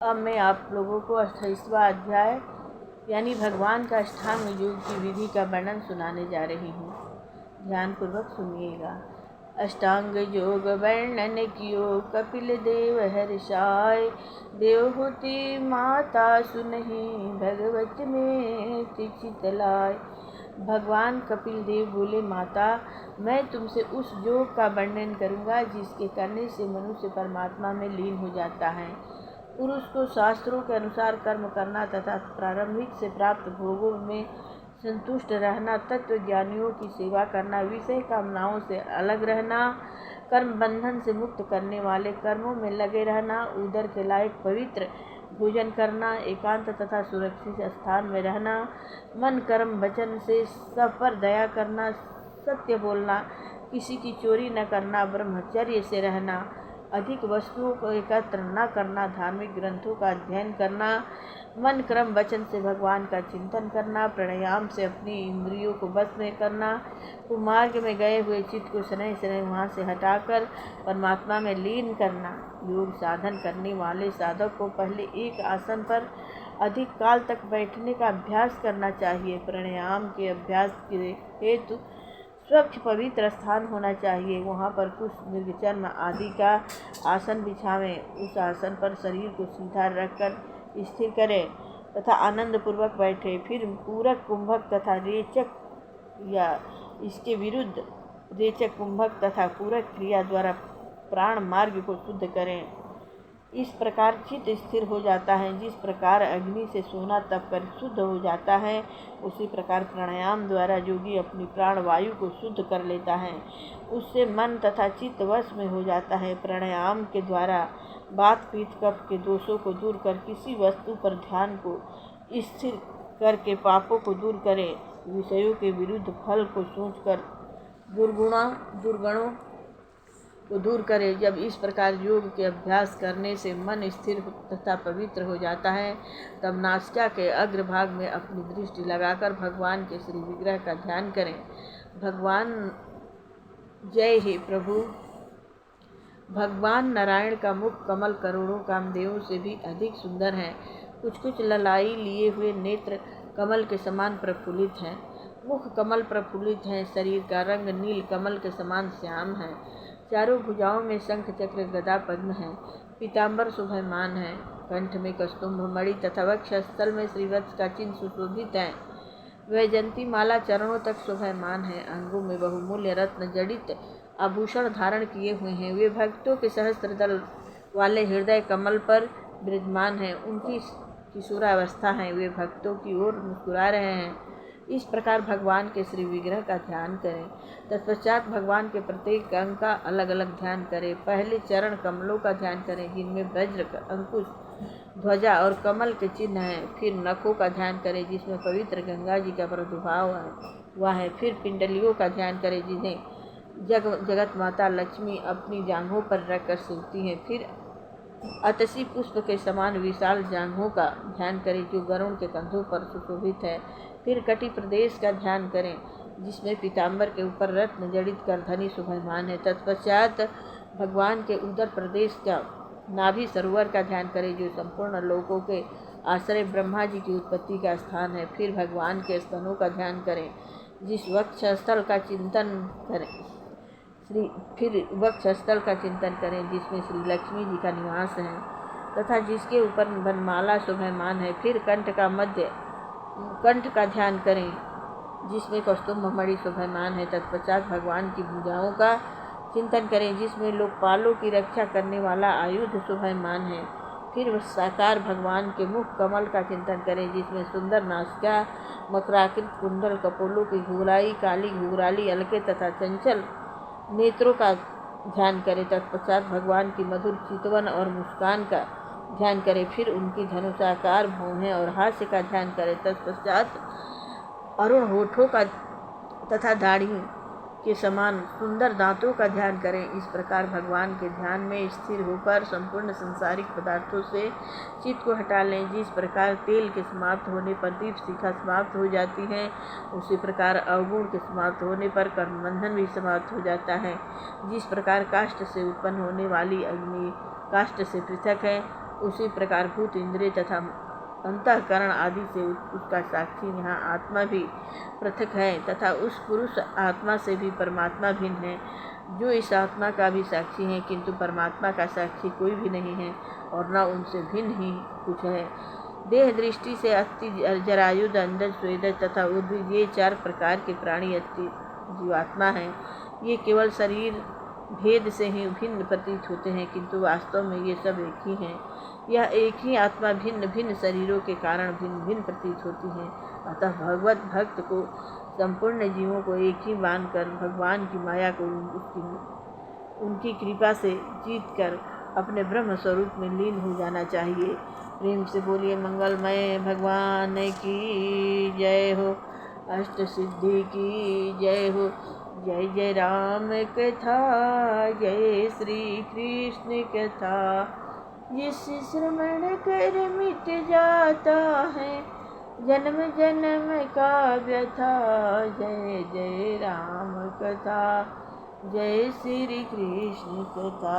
अब मैं आप लोगों को 28वां अध्याय यानी भगवान का अष्टांग योग की विधि का वर्णन सुनाने जा रही हूँ। ध्यानपूर्वक सुनिएगा। अष्टांग योग वर्णन कियो कपिल देव हर्षाय, देवहूति माता सुनहि भगवत में चितलाय। भगवान कपिल देव बोले, माता मैं तुमसे उस योग का वर्णन करूँगा जिसके करने से मनुष्य परमात्मा में लीन हो जाता है। पुरुष को शास्त्रों के अनुसार कर्म करना तथा प्रारंभिक से प्राप्त भोगों में संतुष्ट रहना, तत्व ज्ञानियों की सेवा करना, विषय कामनाओं से अलग रहना, कर्म बंधन से मुक्त करने वाले कर्मों में लगे रहना, उदर के लायक पवित्र भोजन करना, एकांत तथा सुरक्षित स्थान में रहना, मन कर्म वचन से सब पर दया करना, सत्य बोलना, किसी की चोरी न करना, ब्रह्मचर्य से रहना, अधिक वस्तुओं को एकत्र न करना, धार्मिक ग्रंथों का अध्ययन करना, मन क्रम वचन से भगवान का चिंतन करना, प्राणायाम से अपनी इंद्रियों को बस में करना, कुमार्ग में गए हुए चित्त को शनै शनै वहाँ से हटाकर परमात्मा में लीन करना। योग साधन करने वाले साधक को पहले एक आसन पर अधिक काल तक बैठने का अभ्यास करना चाहिए। प्राणायाम के अभ्यास के हेतु स्वच्छ पवित्र स्थान होना चाहिए। वहाँ पर कुछ मृगचर्म आदि का आसन बिछावें। उस आसन पर शरीर को सीधा रखकर स्थिर करें तथा आनंद पूर्वक बैठे। फिर पूरक कुंभक तथा रेचक या इसके विरुद्ध रेचक कुंभक तथा पूरक क्रिया द्वारा प्राण मार्ग को शुद्ध करें। इस प्रकार चित्त स्थिर हो जाता है। जिस प्रकार अग्नि से सोना तप कर शुद्ध हो जाता है, उसी प्रकार प्राणायाम द्वारा योगी अपनी प्राण वायु को शुद्ध कर लेता है। उससे मन तथा चित्त वश में हो जाता है। प्राणायाम के द्वारा वात पित्त कफ के दोषों को दूर कर किसी वस्तु पर ध्यान को स्थिर करके पापों को दूर करें। विषयों के विरुद्ध फल को सोचकर दुर्गुणों को दूर करे। जब इस प्रकार योग के अभ्यास करने से मन स्थिर तथा पवित्र हो जाता है, तब नासिका के अग्रभाग में अपनी दृष्टि लगाकर भगवान के श्री विग्रह का ध्यान करें। भगवान जय हे प्रभु। भगवान नारायण का मुख कमल करोड़ों कामदेवों से भी अधिक सुंदर है। कुछ कुछ ललाई लिए हुए नेत्र कमल के समान प्रफुल्लित हैं। मुख कमल प्रफुल्लित है। शरीर का रंग नील कमल के समान श्याम है। चारों भुजाओं में शंख चक्र गदा पद्म है। पीताम्बर शोभायमान है। कंठ में कस्तुम्भ मणि तथा वक्षस्थल में श्रीवत्स का चिन्ह सुशोभित है। वैजंती माला चरणों तक शोभायमान है। अंगों में बहुमूल्य रत्न जड़ित आभूषण धारण किए हुए हैं। वे भक्तों के सहस्त्र दल वाले हृदय कमल पर विराजमान हैं। उनकी किशोरावस्था है। वे भक्तों की ओर मुस्कुरा रहे हैं। इस प्रकार भगवान के श्री विग्रह का ध्यान करें। तत्पश्चात भगवान के प्रत्येक अंग का अलग अलग ध्यान करें। पहले चरण कमलों का ध्यान करें, जिनमें वज्र, अंकुश, ध्वजा और कमल के चिन्ह हैं। फिर नखों का ध्यान करें, जिसमें पवित्र गंगा जी का प्रादुर्भाव है। फिर पिंडलियों का ध्यान करें, जिन्हें जगत माता लक्ष्मी अपनी जांघों पर रखकर सेवती हैं। फिर अतसी पुष्प के समान विशाल जांघों का ध्यान करें, जो गरुड़ के कंधों पर सुशोभित है। फिर कटी प्रदेश का ध्यान करें, जिसमें पीताम्बर के ऊपर रत्न जड़ित करधनी शोभायमान है। तत्पश्चात भगवान के उदर प्रदेश का नाभि सरोवर का ध्यान करें, जो संपूर्ण लोकों के आश्रय ब्रह्मा जी की उत्पत्ति का स्थान है। फिर भगवान के स्तनों का ध्यान करें, जिस वक्षस्थल का चिंतन करें जिसमें श्री लक्ष्मी जी का निवास है तथा जिसके ऊपर वनमाला शोभायमान है। फिर कंठ का ध्यान करें, जिसमें कस्तुम्भ मणि शोभायमान है। तत्पश्चात भगवान की भुजाओं का चिंतन करें, जिसमें लोकपालों की रक्षा करने वाला आयुध शोभायमान है। फिर साकार भगवान के मुख कमल का चिंतन करें, जिसमें सुंदर नासिका, मकराकृत कुंडल, कपोलों की घुघराई, काली घुघराली अलके तथा चंचल नेत्रों का ध्यान करें। तत्पश्चात भगवान की मधुर चितवन और मुस्कान का ध्यान करें। फिर उनकी धनुषाकार भौहें और हास्य का ध्यान करें। तत्पश्चात अरुण होठों का तथा दाढ़ी के समान सुंदर दांतों का ध्यान करें। इस प्रकार भगवान के ध्यान में स्थिर होकर संपूर्ण संसारिक पदार्थों से चित्त को हटा लें। जिस प्रकार तेल के समाप्त होने पर दीप शिखा समाप्त हो जाती है, उसी प्रकार अवगुण के समाप्त होने पर कर्म बंधन भी समाप्त हो जाता है। जिस प्रकार काष्ठ से उत्पन्न होने वाली अग्नि काष्ठ से पृथक है, उसी प्रकार भूत इंद्रिय तथा अंतःकरण आदि से उसका साक्षी यहाँ आत्मा भी पृथक है तथा उस पुरुष आत्मा से भी परमात्मा भिन्न है, जो इस आत्मा का भी साक्षी है, किंतु परमात्मा का साक्षी कोई भी नहीं है और न उनसे भिन्न ही कुछ है। देह दृष्टि से अस्थि, जरायुध, अंडज, स्वेदज तथा उद्भिद ये 4 प्रकार के प्राणी अस्थि जीवात्मा हैं। ये केवल शरीर भेद से ही भिन्न प्रतीत होते हैं, किंतु वास्तव में ये सब एक ही हैं। यह एक ही आत्मा भिन्न भिन्न शरीरों के कारण भिन्न भिन्न प्रतीत होती है। अतः भगवत भक्त को संपूर्ण जीवों को एक ही मानकर भगवान की माया को उनकी कृपा से जीतकर अपने ब्रह्म स्वरूप में लीन हो जाना चाहिए। प्रेम से बोलिए मंगलमय भगवान की जय हो, अष्ट सिद्धि की जय हो। जय जय राम कथा, जय श्री कृष्ण कथा। जिस श्रवण कर मिट जाता है जन्म जन्म का व्यथा। जय जय राम कथा, जय श्री कृष्ण कथा।